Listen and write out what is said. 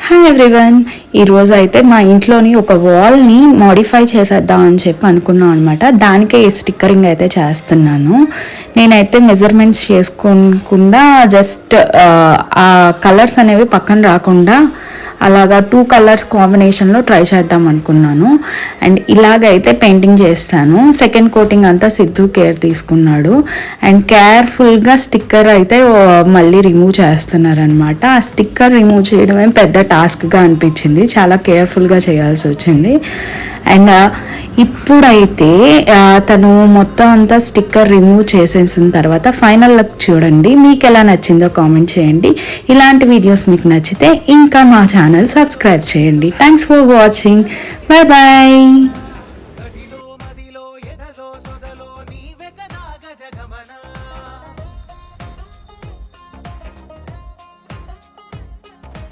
Hi everyone, ఈరోజు అయితే మా ఇంట్లోని ఒక వాల్ని మోడిఫై చేసేద్దాం అని చెప్పి అనుకున్నాం అనమాట. దానికే ఈ స్టిక్కరింగ్ అయితే చేస్తున్నాను. నేనైతే మెజర్మెంట్స్ చేసుకోకుండా జస్ట్ ఆ కలర్స్ అనేవి పక్కన రాకుండా అలాగా 2 కలర్స్ కాంబినేషన్లో ట్రై చేద్దాం అనుకున్నాను. అండ్ ఇలాగైతే పెయింటింగ్ చేస్తాను. సెకండ్ కోటింగ్ అంతా సిద్ధు కేర్ తీసుకున్నాడు అండ్ కేర్ఫుల్గా స్టిక్కర్ అయితే మళ్ళీ రిమూవ్ చేస్తున్నారనమాట. ఆ స్టిక్కర్ రిమూవ్ చేయడమే పెద్ద టాస్క్గా అనిపించింది, చాలా కేర్ఫుల్గా చేయాల్సి వచ్చింది. అండ్ ఇప్పుడైతే తను మొత్తం అంతా స్టిక్కర్ రిమూవ్ చేసేసిన తర్వాత ఫైనల్ లుక్ చూడండి. మీకు ఎలా నచ్చిందో కామెంట్ చేయండి. ఇలాంటి వీడియోస్ మీకు నచ్చితే ఇంకా మా ఛానల్ సబ్స్క్రైబ్ చేయండి. Thanks for watching. Bye bye.